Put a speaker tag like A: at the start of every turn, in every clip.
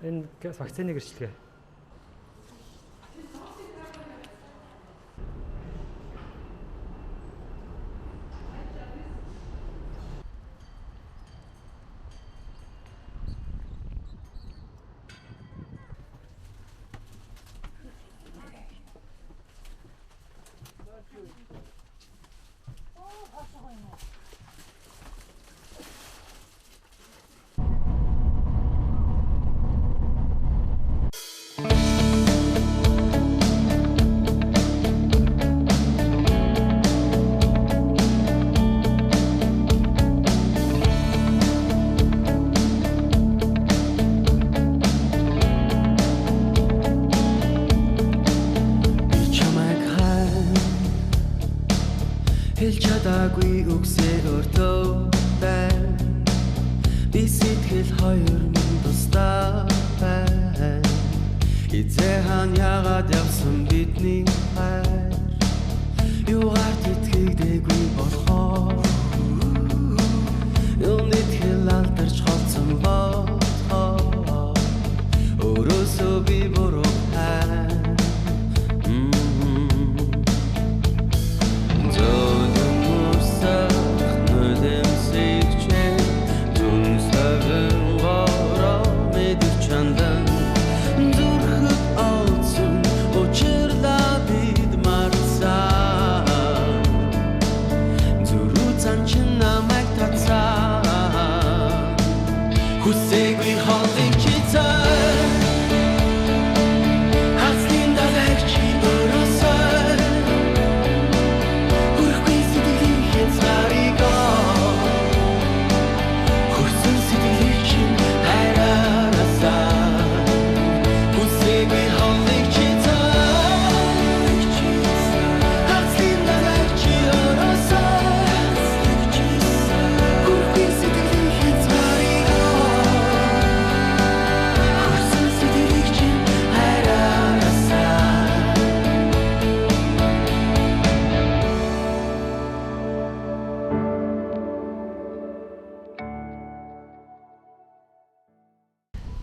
A: Энэ вакцины гэрчлэгээ.
B: Daagii үгсээр өртөө байна. Би сэтгэл хоёр минь тусдаа байна. Эцэг хаан яагаад явсан бидний хайр? Юугаар итгэдэггүй болохоор юуны тэл алдарч холцсон бодхоо өөрөөсөө би буруу хайр.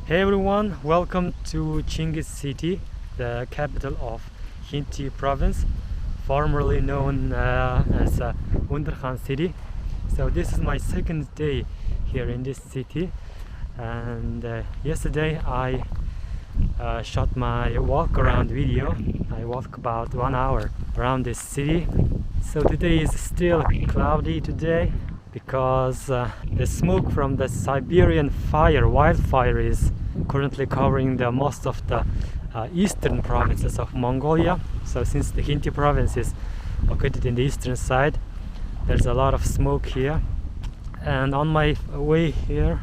A: Hey everyone, welcome to CHINGGIS city, the capital of Khinti province, formerly known as Underkhan city. So this is my second day here in this city, and yesterday I shot my walk around video. I walked about 1 hour around this city. So today is still cloudy today because the smoke from the Siberian wildfire is currently covering the most of the eastern provinces of Mongolia. So since the Khinti province is located in the eastern side, there's a lot of smoke here. And on my way here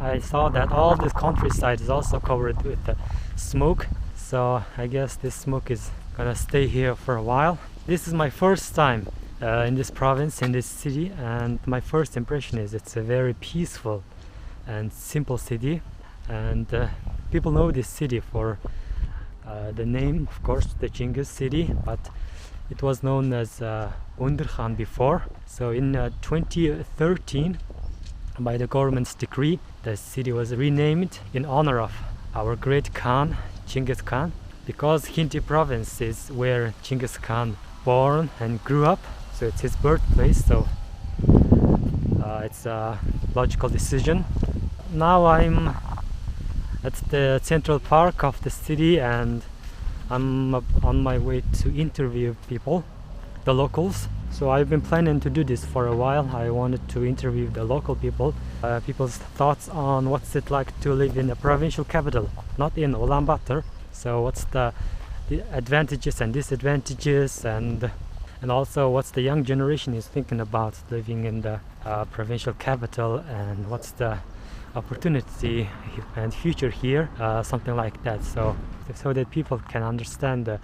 A: I saw that all this countryside is also covered with the smoke. So I guess this smoke is gonna stay here for a while. This is my first time in this province, in this city, and my first impression is it's a very peaceful and simple city. And people know this city for the name, of course, the CHINGGIS city, but it was known as Underkhan before. So in 2013, by the government's decree, the city was renamed in honor of our great Khan, CHINGGIS Khan, because Khinti province is where CHINGGIS Khan born and grew up. So it's his birthplace, so it's a logical decision. Now I'm at the central park of the city and I'm on my way to interview people, the locals. So I've been planning to do this for a while. I wanted to interview the local people, people's thoughts on what's it like to live in a provincial capital, not in Ulaanbaatar. So what's the advantages and disadvantages, and also what's the young generation is thinking about living in the provincial capital, and what's the opportunity and future here, something like that, so that people can understand the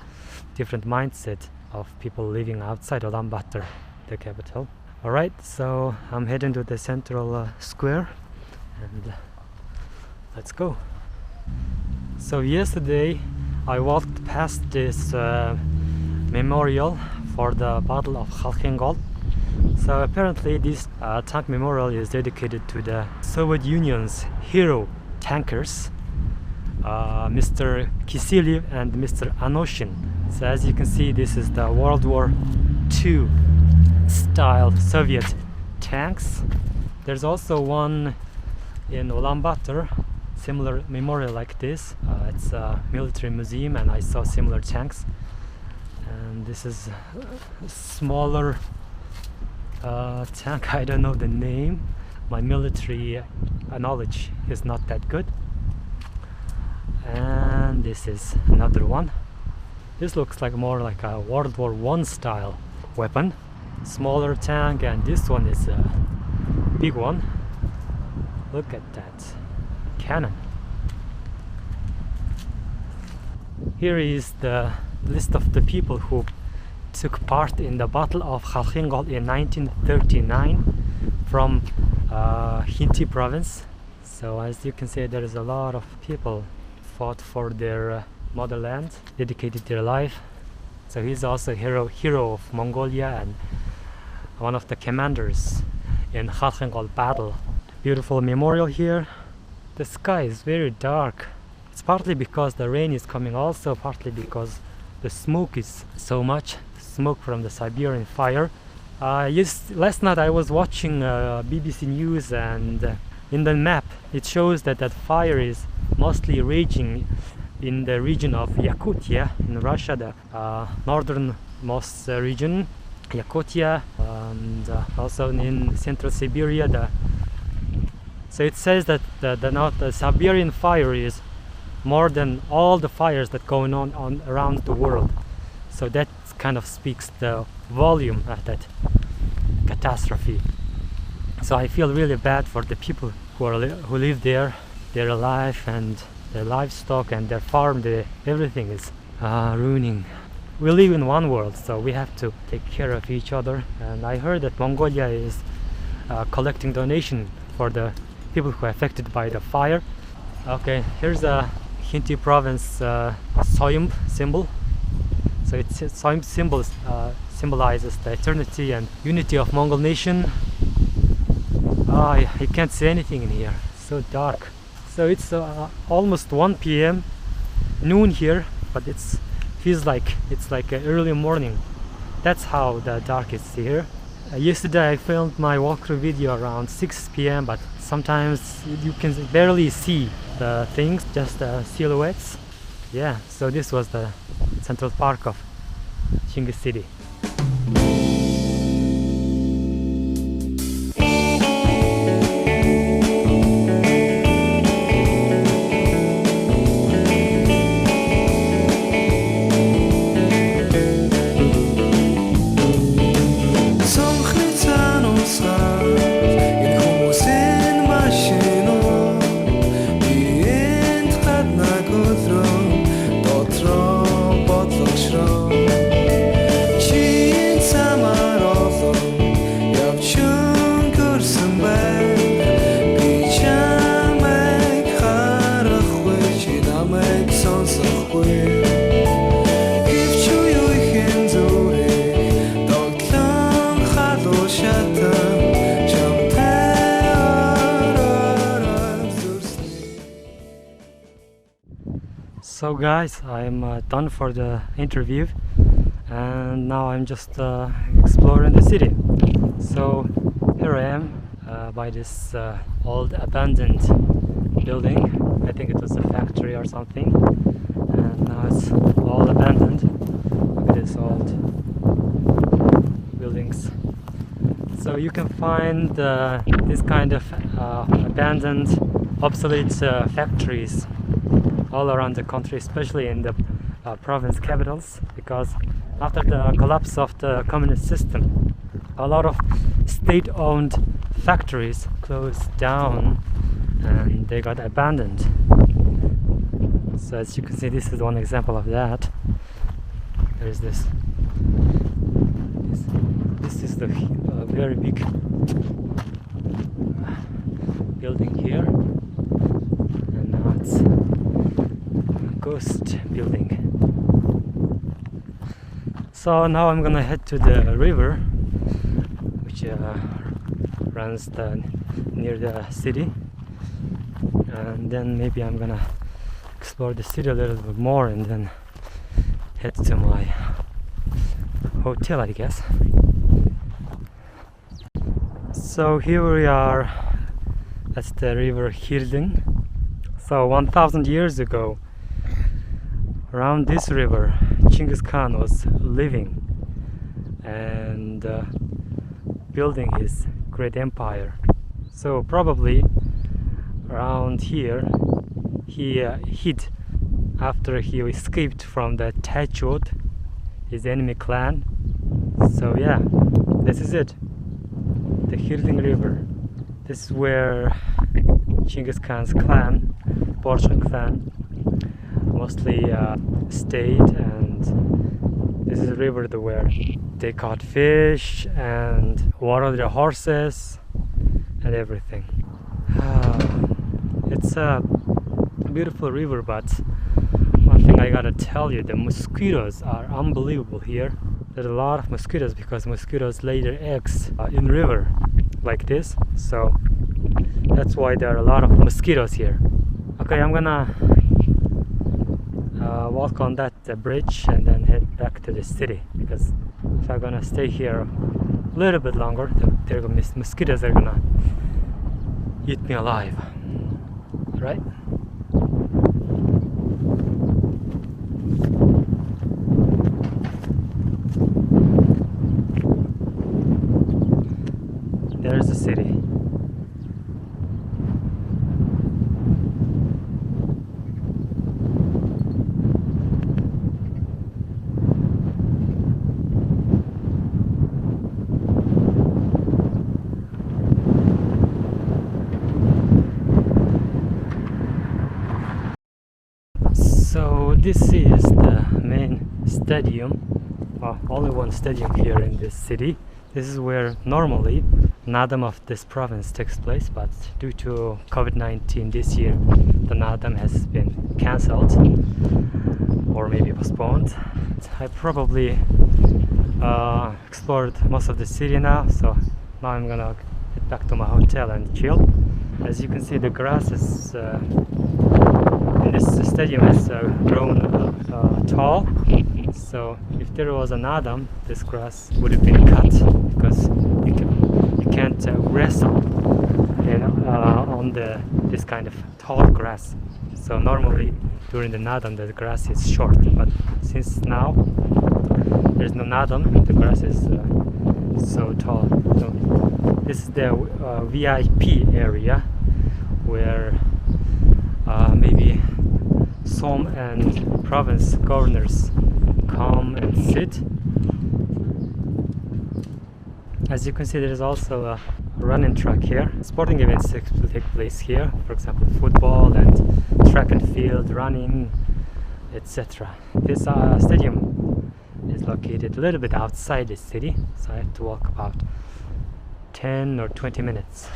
A: different mindset of people living outside Ulaanbaatar, the capital. Alright, so I'm heading to the central square and let's go. So yesterday I walked past this memorial for the Battle of Khalkhingal. So apparently this tank memorial is dedicated to the Soviet Union's hero tankers Mr. Kiselev and Mr. Anoshin. So as you can see, this is the World War II style Soviet tanks. There's also one in Ulaanbaatar, similar memorial like this. It's a military museum, and I saw similar tanks. And this is a smaller tank. I don't know the name. My military knowledge is not that good. And this is another one. This looks like more like a World War I style weapon. Smaller tank, and this one is a big one. Look at that cannon. Here is the list of the people who took part in the Battle of CHINGGIS in 1939 from Hintyi province. So as you can see, there is a lot of people fought for their motherland, dedicated their life. So he's also a hero of Mongolia and one of the commanders in CHINGGIS battle. Beautiful memorial here. The sky is very dark. It's partly because the rain is coming, also partly because the smoke is so much, smoke from the Siberian fire. Last night I was watching BBC News, and in the map it shows that that fire is mostly raging in the region of Yakutia in Russia, the northernmost region, Yakutia, and also in central Siberia. So it says that the Siberian fire is more than all the fires that going on around the world. So that kind of speaks the volume of that catastrophe. So I feel really bad for the people who live there, their life and their livestock and their farm. Everything is ruining. We live in one world, so we have to take care of each other. And I heard that Mongolia is collecting donation for the people who are affected by the fire. Okay, here's a Hintyi province Soyumb symbol. So it's Soyumb symbolizes the eternity and unity of Mongol nation. You can't see anything in here, it's so dark. So it's almost 1 p.m. noon here, but it feels like it's like early morning. That's how the dark is here. Yesterday I filmed my walkthrough video around 6 p.m. but sometimes you can barely see the things, just silhouettes. Yeah, so this was the central park of CHINGGIS city. So guys, I'm done for the interview, and now I'm just exploring the city. So here I am by this old abandoned building. I think it was a factory or something, and now it's all abandoned. Look at this old buildings. So you can find this kind of abandoned, obsolete factories all around the country, especially in the province capitals, because after the collapse of the communist system, a lot of state-owned factories closed down and they got abandoned. So as you can see, this is one example of that. There's this is the very big building here, and now it's ghost building. So now I'm gonna head to the river, which runs near the city, and then maybe I'm gonna explore the city a little bit more and then head to my hotel, I guess. So here we are at the river Hirding. So 1000 years ago, around this river, Chinggis Khan was living and building his great empire. So probably around here he hid after he escaped from the Tolgoitiinhon, his enemy clan. So yeah, this is it, the Hirding River. This is where Chinggis Khan's clan, Borchon clan, mostly stayed, and this is a river where they caught fish and watered their horses and everything. It's a beautiful river, but one thing I gotta tell you, the mosquitoes are unbelievable here. There's a lot of mosquitoes because mosquitoes lay their eggs in river like this, so that's why there are a lot of mosquitoes here. Okay, I'm gonna walk on that bridge and then head back to the city, because if I'm gonna stay here a little bit longer, the mosquitoes are gonna eat me alive, right? There's the city. So this is the main stadium, only one stadium here in this city. This is where normally Naadam of this province takes place, but due to COVID-19 this year, the Naadam has been cancelled or maybe postponed. I probably explored most of the city now, so now I'm gonna head back to my hotel and chill. As you can see, the grass is in this stadium has grown tall, so if there was an Naadam, this grass would have been cut, because you can't wrestle on this kind of tall grass. So normally during the Naadam the grass is short, but since now there's no Naadam, the grass is so tall. So this is the VIP area where maybe Som and province governors come and sit. As you can see, there is also a running track here. Sporting events will take place here, for example football and track and field, running, etc. This stadium is located a little bit outside the city, so I have to walk about 10 or 20 minutes.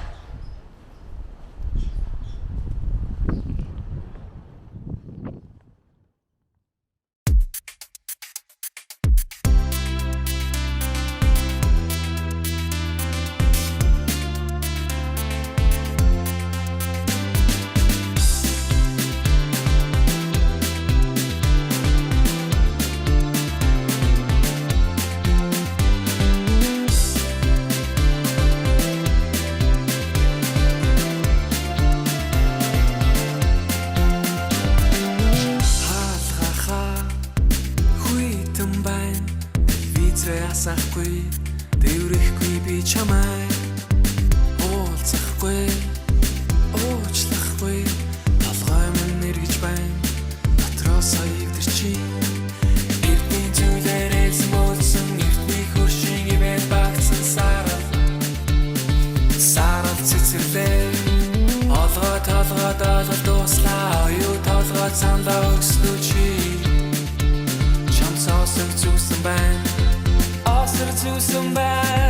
B: Асахгүй дэврэхгүй би чамай уулзахгүй уучлахгүй толгой минь эргэж байна дотроос хаягдэр чи эртний зүйлээрээс мөсөн эртний хөршиг ивэд багцсан сарал цэцэрлээ толгой дууслаа юу толгой цаандаа өгснүү чи чам сонсох зүгсэн байна to somebody